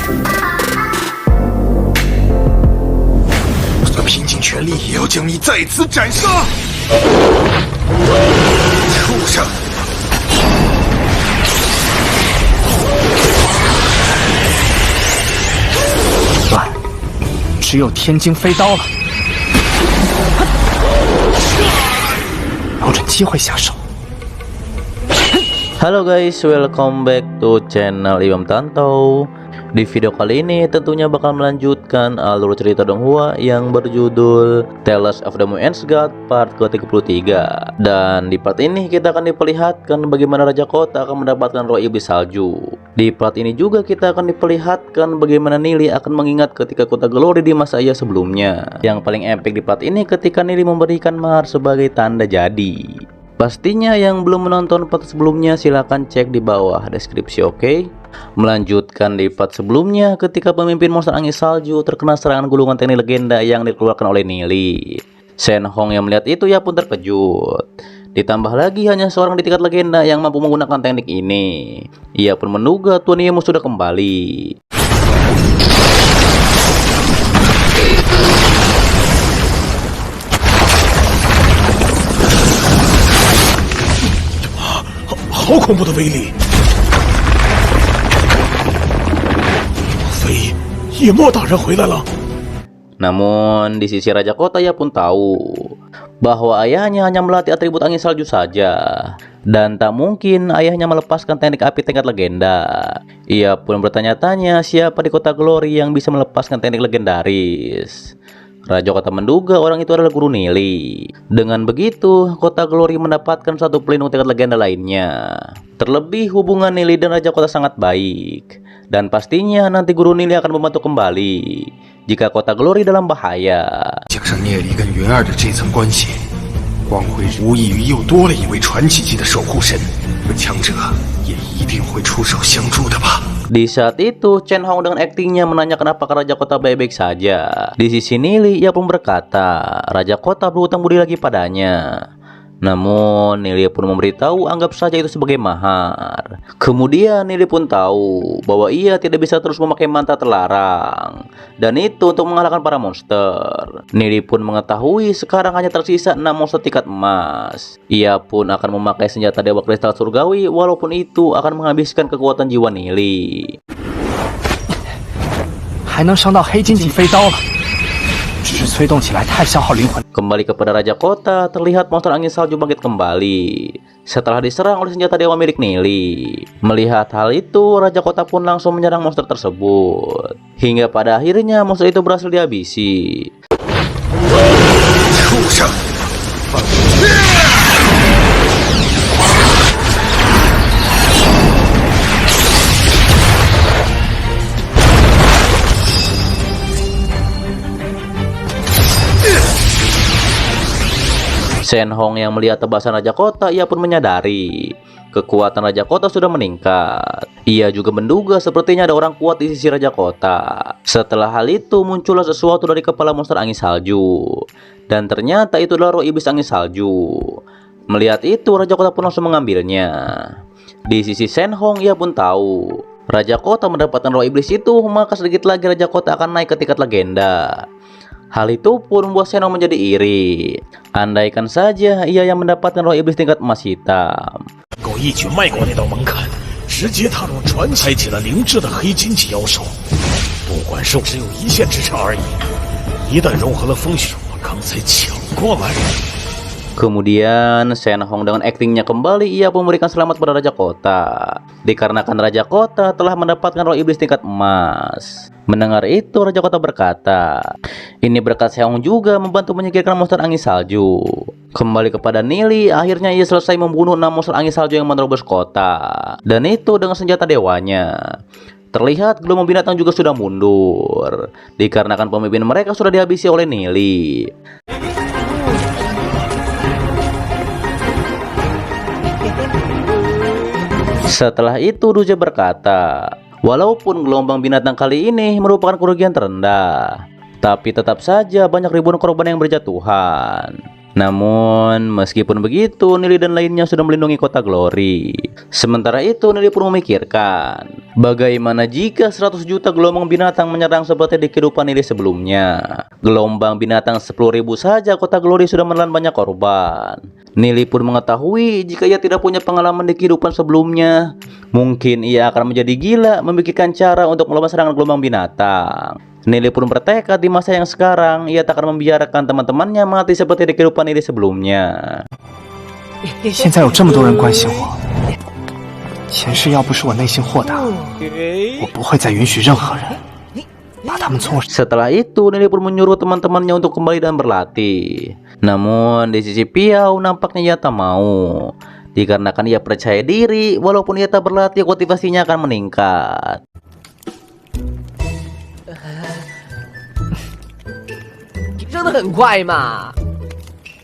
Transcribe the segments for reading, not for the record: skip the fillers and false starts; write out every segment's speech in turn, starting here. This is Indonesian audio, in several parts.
我拼尽全力也要将你再次斩杀！畜生！完，只有天津飞刀了，瞄准机会下手。 Halo guys, welcome back to channel Imam Tanto. Di video kali ini tentunya bakal melanjutkan alur cerita Donghua yang berjudul Tales of the Moon Ends God part ke-33. Dan di part ini kita akan diperlihatkan bagaimana Raja Kota akan mendapatkan roh iblis salju. Di part ini juga kita akan diperlihatkan bagaimana Nili akan mengingat ketika kota Glory di masa ia sebelumnya. Yang paling epic di part ini ketika Nili memberikan mahar sebagai tanda jadi. Pastinya yang belum menonton part sebelumnya silahkan cek di bawah deskripsi, oke? Melanjutkan di part sebelumnya ketika pemimpin monster angin salju terkena serangan gulungan teknik legenda yang dikeluarkan oleh Nili. Shen Hong yang melihat itu ya pun terkejut. Ditambah lagi hanya seorang di tingkat legenda yang mampu menggunakan teknik ini. Ia pun menduga Tuan Yemo sudah kembali. Hao 恐怖的威力！莫非夜墨大人回来了？ Namun di sisi Raja Kota ia pun tahu bahwa ayahnya hanya melatih atribut angin salju saja. Dan tak mungkin ayahnya melepaskan teknik api tingkat legenda. Ia pun bertanya-tanya siapa di kota Glory yang bisa melepaskan teknik legendaris. Raja Kota menduga orang itu adalah guru Nili. Dengan begitu, kota Glory mendapatkan satu pelindung tingkat legenda lainnya. Terlebih hubungan Nili dan Raja Kota sangat baik. Dan pastinya nanti guru Nili akan membantu kembali jika kota Glory dalam bahaya. 加上聂离跟云儿的这层关系，光辉无异于又多了一位传奇级的守护神，而强者也一定会出手相助的吧。 Di saat itu, Shen Hong dengan aktingnya menanyakan apakah Raja Kota baik-baik saja. Di sisi Nili, ia pun berkata, Raja Kota berhutang budi lagi padanya. Namun, Nili pun memberitahu anggap saja itu sebagai mahar. Kemudian, Nili pun tahu bahwa ia tidak bisa terus memakai mantra terlarang. Dan itu untuk mengalahkan para monster. Nili pun mengetahui sekarang hanya tersisa 6 monster tingkat emas. Ia pun akan memakai senjata Dewa Kristal Surgawi walaupun itu akan menghabiskan kekuatan jiwa Nili. 还能伤到黑金级飞刀了，只是催动起来太消耗灵魂。 Kembali kepada Raja Kota, terlihat monster angin salju bangkit kembali setelah diserang oleh senjata dewa milik Nili. Melihat hal itu, Raja Kota pun langsung menyerang monster tersebut. Hingga pada akhirnya monster itu berhasil dihabisi. 畜生！ Shen Hong yang melihat tebasan Raja Kota, ia pun menyadari kekuatan Raja Kota sudah meningkat. Ia juga menduga sepertinya ada orang kuat di sisi Raja Kota. Setelah hal itu muncullah sesuatu dari kepala monster angin salju. Dan ternyata itu adalah roh iblis angin salju. Melihat itu Raja Kota pun langsung mengambilnya. Di sisi Shen Hong ia pun tahu Raja Kota mendapatkan roh iblis itu, maka sedikit lagi Raja Kota akan naik ke tingkat legenda. Hal itu pun membuat Shen Hong menjadi iri. Andaikan saja ia yang mendapatkan roh iblis tingkat emas hitam. 狗一举迈过那道门槛，直接踏入传奇，开启了灵智的黑金级妖兽。不管是只有一线之差而已，一旦融合了风雪，我刚才抢过来。 Kemudian Shen Hong dengan aktingnya kembali ia pun memberikan selamat pada Raja Kota. Dikarenakan Raja Kota telah mendapatkan roh iblis tingkat emas. Mendengar itu Raja Kota berkata, ini berkat Shen Hong juga membantu menyingkirkan monster angin salju. Kembali kepada Nili, akhirnya ia selesai membunuh 6 monster angin salju yang menerobos kota. Dan itu dengan senjata dewanya. Terlihat gelombang binatang juga sudah mundur. Dikarenakan pemimpin mereka sudah dihabisi oleh Nili. Setelah itu Duja berkata, walaupun gelombang binatang kali ini merupakan kerugian terendah, tapi tetap saja banyak ribuan korban yang berjatuhan. Namun, meskipun begitu, Nili dan lainnya sudah melindungi kota Glory. Sementara itu, Nili pun memikirkan, bagaimana jika 100 juta gelombang binatang menyerang seperti di kehidupan Nili sebelumnya. Gelombang binatang 10.000 saja kota Glory sudah menelan banyak korban. Nili pun mengetahui jika ia tidak punya pengalaman di kehidupan sebelumnya, mungkin ia akan menjadi gila memikirkan cara untuk melawan serangan gelombang binatang. Nili pun bertekad di masa yang sekarang ia tak akan membiarkan teman-temannya mati seperti di kehidupan Nili sebelumnya. 现在有这么多人关心我，前世要不是我内心豁达，我不会再允许任何人把他们从我。 Setelah itu, Nili pun menyuruh teman-temannya untuk kembali dan berlatih. Namun di sisi Piao nampaknya ia tak mau, dikarenakan ia percaya diri walaupun ia tak berlatih motivasinya akan meningkat. 扔得很快嘛。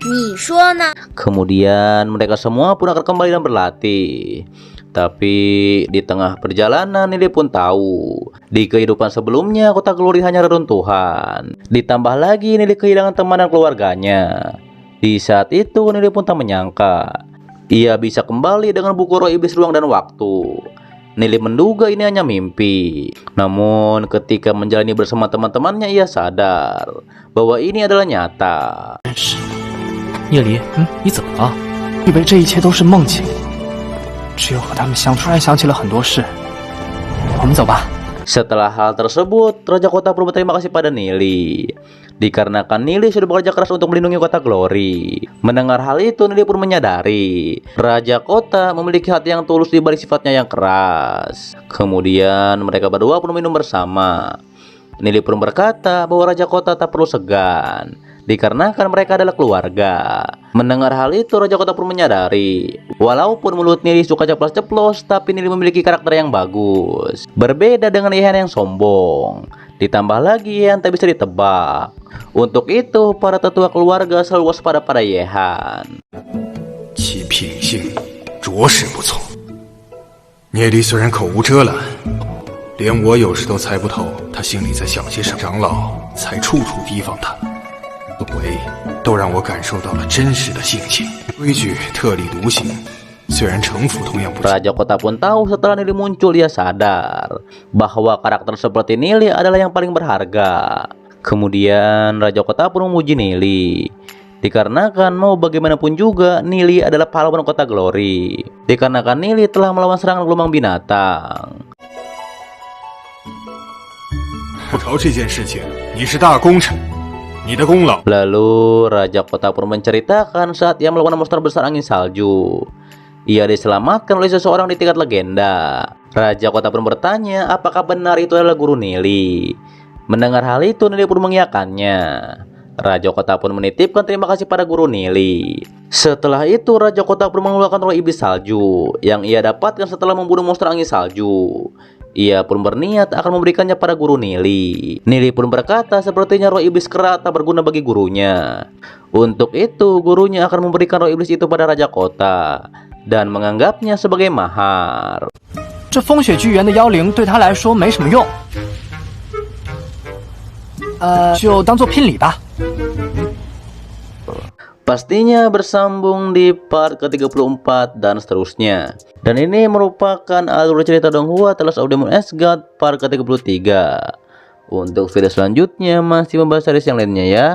你说呢？ Kemudian mereka semua pun akan kembali dan berlatih. Tapi di tengah perjalanan Nili pun tahu, di kehidupan sebelumnya kota Glory hanya reruntuhan. Ditambah lagi Nili kehilangan teman dan keluarganya. Di saat itu Nili pun tak menyangka ia bisa kembali dengan buku roh iblis ruang dan waktu. Nili menduga ini hanya mimpi. Namun ketika menjalani bersama teman-temannya ia sadar bahwa ini adalah nyata. 叶离，你怎么了？以为这一切都是梦境，只有和他们相处，突然想起了很多事。我们走吧。 Setelah hal tersebut, Raja Kota pun berterima kasih pada Nili. Dikarenakan Nili sudah bekerja keras untuk melindungi kota Glory. Mendengar hal itu, Nili pun menyadari Raja Kota memiliki hati yang tulus di balik sifatnya yang keras. Kemudian mereka berdua pun minum bersama. Nili pun berkata bahwa Raja Kota tak perlu segan, dikarenakan mereka adalah keluarga. Mendengar hal itu, Raja Kota pun menyadari walaupun mulut Nili suka ceplos-ceplos, tapi Nili memiliki karakter yang bagus, berbeda dengan Yehan yang sombong. Ditambah lagi Yehan tak bisa ditebak. Untuk itu, para tetua keluarga selalu waspada pada Yehan. 其品性着实不错。聂离虽然口无遮拦，连我有时都猜不透他心里在想些什么，长老才处处提防他，作为都让我感受到了真实的性情。规矩特立独行，虽然城府同样不错。 Raja Kota pun tahu setelah Nili muncul ia sadar bahwa karakter seperti Nili adalah yang paling berharga. Kemudian Raja Kota pun memuji Nili. Dikarenakan mau bagaimanapun juga Nili adalah pahlawan kota Glory. Dikarenakan Nili telah melawan serangan gelombang binatang. 复仇这件事情，你是大功臣，你的功劳。 Lalu Raja Kota pun menceritakan saat ia melawan monster besar angin salju. Ia diselamatkan oleh seseorang di tingkat legenda. Raja Kota pun bertanya apakah benar itu adalah guru Nili. Mendengar hal itu Nili pun mengiyakannya. Raja Kota pun menitipkan terima kasih pada guru Nili. Setelah itu Raja Kota pun mengeluarkan roh iblis salju yang ia dapatkan setelah membunuh monster angin salju. Ia pun berniat akan memberikannya pada guru Nili. Nili pun berkata sepertinya roh iblis kera tak berguna bagi gurunya. Untuk itu gurunya akan memberikan roh iblis itu pada Raja Kota dan menganggapnya sebagai mahar. 这风雪巨猿的妖灵对他来说没什么用，就当做聘礼吧。 Pastinya bersambung di part ke-34 dan seterusnya. Dan ini merupakan alur cerita Donghua Tales of Demon Asgard part ke-33. Untuk video selanjutnya masih membahas series yang lainnya ya,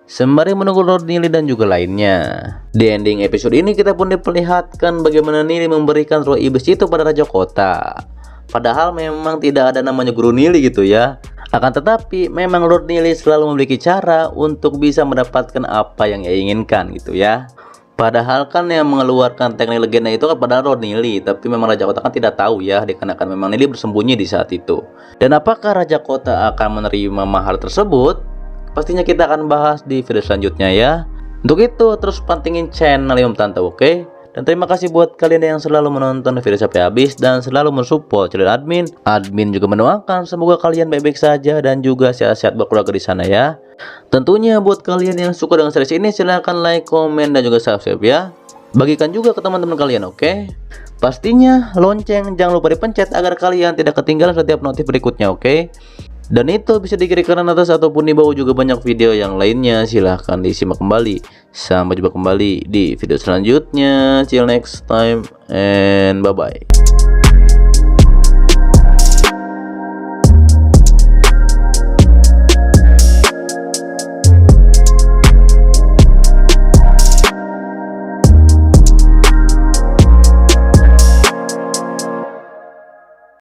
sembari menunggu Lord Nili dan juga lainnya. Di ending episode ini kita pun diperlihatkan bagaimana Nili memberikan roh iblis itu pada Raja Kota. Padahal memang tidak ada namanya guru Nili gitu ya. Akan tetapi memang Lord Nili selalu memiliki cara untuk bisa mendapatkan apa yang ia inginkan gitu ya. Padahal kan yang mengeluarkan teknik legenda itu kan padahal Lord Nili, tapi memang Raja Kota kan tidak tahu ya, dikarenakan memang Nili bersembunyi di saat itu. Dan apakah Raja Kota akan menerima mahar tersebut? Pastinya kita akan bahas di video selanjutnya ya. Untuk itu terus pantengin channel Om Tante, oke? Dan terima kasih buat kalian yang selalu menonton video sampai habis dan selalu mensupport channel admin. Admin juga mendoakan semoga kalian baik-baik saja dan juga sehat-sehat berkeluarga di sana ya. Tentunya buat kalian yang suka dengan series ini silahkan like, komen, dan juga subscribe ya. Bagikan juga ke teman-teman kalian, oke? Pastinya lonceng jangan lupa dipencet agar kalian tidak ketinggalan setiap notif berikutnya, oke? Dan itu bisa di kiri kanan atas ataupun di bawah juga banyak video yang lainnya, silahkan disimak kembali. Sampai jumpa kembali di video selanjutnya. Till next time and bye bye.